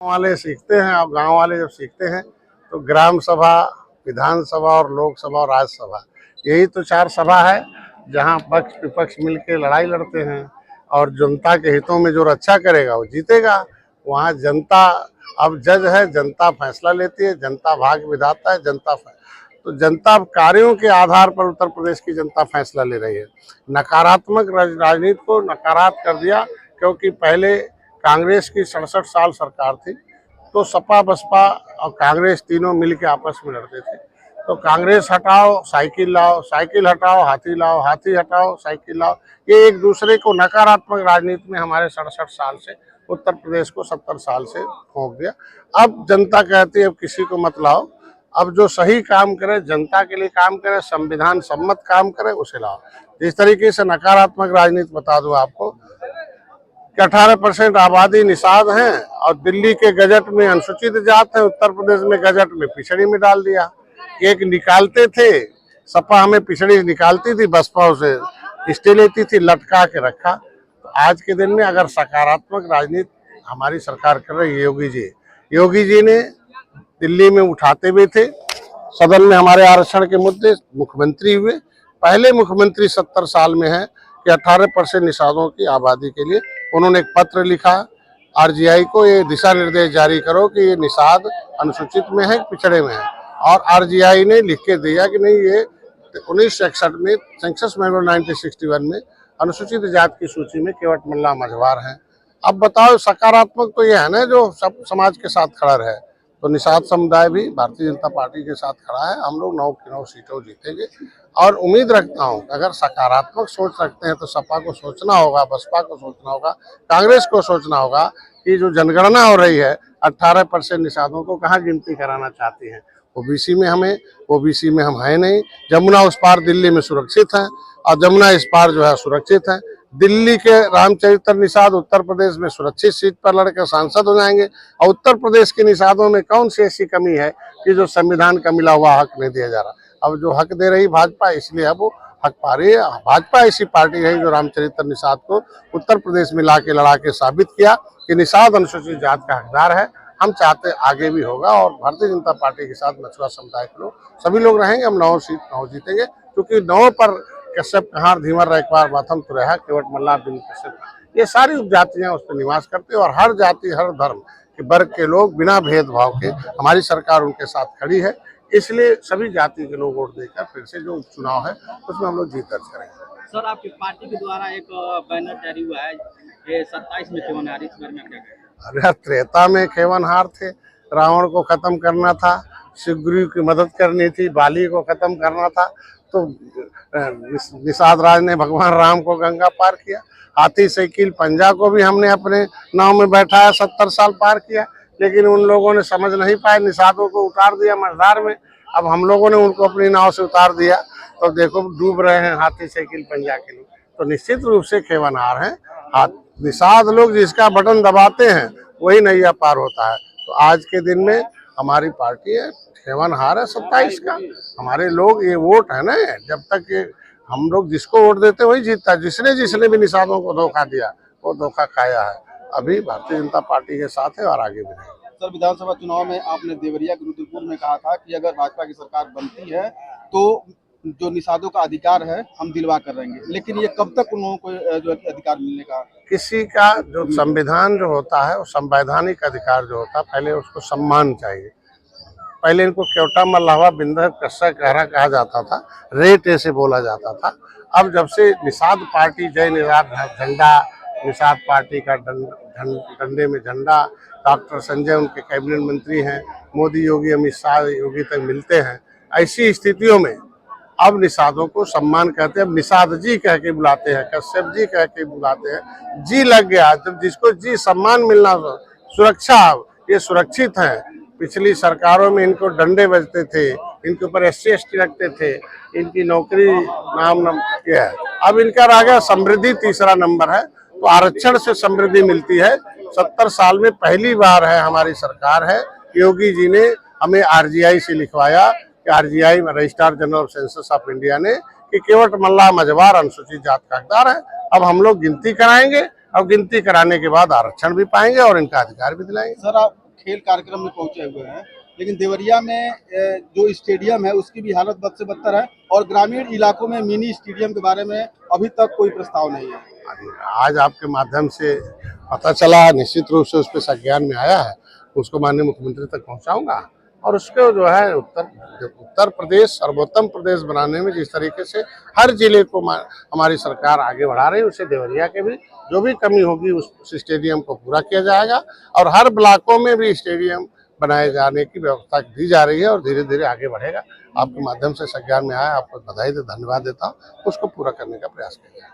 वाले सीखते हैं और गांव वाले जब सीखते हैं तो ग्राम सभा, विधानसभा और लोकसभा और राज्यसभा, यही तो 4 सभा है जहां पक्ष विपक्ष मिलकर लड़ाई लड़ते हैं और जनता के हितों में जो रक्षा करेगा वो जीतेगा। वहां जनता अब जज है, जनता फैसला लेती है, जनता भाग्य विधाता है, तो जनता कार्यों के आधार पर उत्तर प्रदेश की जनता फैसला ले रही है। नकारात्मक राजनीति को नकारात्मक कर दिया, क्योंकि पहले कांग्रेस की 67 साल सरकार थी तो सपा बसपा और कांग्रेस तीनों मिलकर आपस में लड़ते थे। तो कांग्रेस हटाओ साइकिल लाओ, साइकिल हटाओ हाथी लाओ, हाथी हटाओ साइकिल लाओ, ये एक दूसरे को नकारात्मक राजनीति में हमारे 67 साल से उत्तर प्रदेश को 70 साल से ठोक दिया। अब जनता कहती है अब किसी को मत लाओ, अब जो सही काम करे, जनता के लिए काम करे, संविधान सम्मत काम करे, उसे लाओ। जिस तरीके से नकारात्मक राजनीति बता दूं आपको कि 18% आबादी निषाद हैं और दिल्ली के गजट में अनुसूचित जात है, उत्तर प्रदेश में गजट में पिछड़ी में डाल दिया। एक निकालते थे, सपा हमें पिछड़ी निकालती थी, बसपा उसे स्टे लेती थी, लटका के रखा। तो आज के दिन में अगर सकारात्मक राजनीति हमारी सरकार कर रही है, योगी जी ने दिल्ली में उठाते हुए थे, सदन में हमारे आरक्षण के मुद्दे, मुख्यमंत्री हुए, पहले मुख्यमंत्री 70 साल में है कि 18% निषादों की आबादी के लिए उन्होंने एक पत्र लिखा आरजीआई को, ये दिशा निर्देश जारी करो कि ये निषाद अनुसूचित में है, पिछड़े में है। और आरजीआई ने लिख के दिया कि नहीं, ये 1961 में सेंसस मैनुअल 1961 में अनुसूचित जाति की सूची में केवट मल्ला मझवार हैं। अब बताओ, सकारात्मक तो ये है ना जो सब समाज के साथ खड़ा रहे। तो निषाद समुदाय भी भारतीय जनता पार्टी के साथ खड़ा है। हम लोग 9 की 9 सीटों जीतेंगे और उम्मीद रखता हूं अगर सकारात्मक सोच रखते हैं तो सपा को सोचना होगा, बसपा को सोचना होगा, कांग्रेस को सोचना होगा कि जो जनगणना हो रही है 18% निषादों को कहाँ गिनती कराना चाहती है। ओबीसी में हम है नहीं। जमुना उस पार दिल्ली में सुरक्षित है और जमुना इस पार जो है सुरक्षित है। दिल्ली के रामचरित्र निषाद उत्तर प्रदेश में सुरक्षित सीट पर लड़कर सांसद हो जाएंगे और उत्तर प्रदेश के निषादों में कौन सी ऐसी कमी है कि जो संविधान का मिला हुआ हक नहीं दिया जा रहा। अब जो हक दे रही भाजपा, इसलिए अब वो हक पा रही है। भाजपा ऐसी पार्टी है जो रामचरित्र निषाद को उत्तर प्रदेश में ला के लड़ा के साबित किया कि निषाद अनुसूचित जाति का हकदार है। हम चाहते आगे भी होगा और भारतीय जनता पार्टी के साथ मछुआ समुदाय के लोग सभी लोग रहेंगे। हम 9 सीट 9 जीतेंगे, क्योंकि 9 पर कश्यप कहार धीमर रैकवार बाथम तुरहा केवट मल्ला बिन कश्यप, ये सारी उपजातियां उस पर निवास करते हैं और हर जाति हर धर्म के वर्ग के लोग बिना भेदभाव के हमारी सरकार उनके साथ खड़ी है। इसलिए सभी जाति के लोग वोट देकर फिर से जो चुनाव है उसमें हम लोग जीत दर्ज करेंगे। सर, आपकी पार्टी के द्वारा एक बैनर जारी हुआ है, ये 27 में केवनहार, इस बारे में क्या कहें? अरे त्रेता में केवनहार थे, रावण को खत्म करना था, सुग्रीव की मदद करनी थी, बाली को खत्म करना था, तो निषाद राज ने भगवान राम को गंगा पार किया। हाथी साइकिल पंजा को भी हमने अपने नाव में बैठाया, 70 साल पार किया, लेकिन उन लोगों ने समझ नहीं पाए, निषादों को उतार दिया मझधार में। अब हम लोगों ने उनको अपनी नाव से उतार दिया, तो देखो डूब रहे हैं हाथी साइकिल पंजा के लोग। तो निश्चित रूप से केवनहार है। निषाद लोग जिसका बटन दबाते हैं वही नैया पार होता है। तो आज के दिन में हमारी पार्टी है, केवनहार है 27 का। हमारे लोग, ये वोट है ना, जब तक ये हम लोग जिसको वोट देते वही जीतता है। जिसने भी निषादों को धोखा दिया वो धोखा खाया है। अभी भारतीय जनता पार्टी के साथ है और आगे भी रहेगा। सर, विधानसभा चुनाव में आपने देवरिया के रुद्रपुर में कहा था कि अगर भाजपा की सरकार बनती है तो जो निषादों का अधिकार है हम दिलवा कर रहेंगे, लेकिन ये कब तक उन लोगों को जो अधिकार मिलने का? किसी का जो संविधान जो होता है वो संवैधानिक अधिकार जो होता है, पहले उसको सम्मान चाहिए। पहले इनको केवटा मल्लावा बिंदर कस्सा कहरा कहा जाता था, रेट ऐसे बोला जाता था। अब जब से निषाद पार्टी जय निषाद झंडा, निषाद पार्टी का डंडे में झंडा, डॉक्टर संजय उनके कैबिनेट मंत्री हैं, मोदी योगी अमित शाह योगी तक मिलते हैं, ऐसी स्थितियों में अब निषादों को सम्मान कहते हैं। अब निषाद जी कह के बुलाते हैं, कश्यप जी कह के बुलाते हैं। जी लग गया, जब जिसको जी सम्मान मिलना, सुरक्षा, ये सुरक्षित है। पिछली सरकारों में इनको डंडे बजते थे, इनके ऊपर SC/ST रखते थे, इनकी नौकरी नाम किया है। अब इनका रह गया समृद्धि, तीसरा नंबर है। तो आरक्षण से समृद्धि मिलती है। 70 साल में पहली बार है हमारी सरकार है, योगी जी ने हमें आरजीआई से लिखवाया कि RGI registrar general of census of India ने कि केवट मल्ला मझवार अनुसूचित जाति का हकदार है। अब हम लोग गिनती कराएंगे और गिनती कराने के बाद आरक्षण भी पाएंगे और इनका अधिकार भी दिलाएंगे। सर, आप खेल कार्यक्रम में पहुंचे हुए हैं, लेकिन देवरिया में जो स्टेडियम है उसकी भी हालत बद से बदतर है और ग्रामीण इलाकों में मिनी स्टेडियम के बारे में अभी तक कोई प्रस्ताव नहीं है। आज आपके माध्यम से पता चला, निश्चित रूप से उस पर संज्ञान में आया है, उसको माननीय मुख्यमंत्री तक पहुंचाऊंगा और उसको जो है उत्तर प्रदेश सर्वोत्तम प्रदेश बनाने में जिस तरीके से हर जिले को हमारी सरकार आगे बढ़ा रही है, उससे देवरिया के भी जो भी कमी होगी उस स्टेडियम को पूरा किया जाएगा और हर ब्लॉकों में भी स्टेडियम बनाए जाने की व्यवस्था दी जा रही है और धीरे धीरे आगे बढ़ेगा। आपके माध्यम से संज्ञान में आया, आपको बधाई धन्यवाद देता हूँ, उसको पूरा करने का प्रयास किया।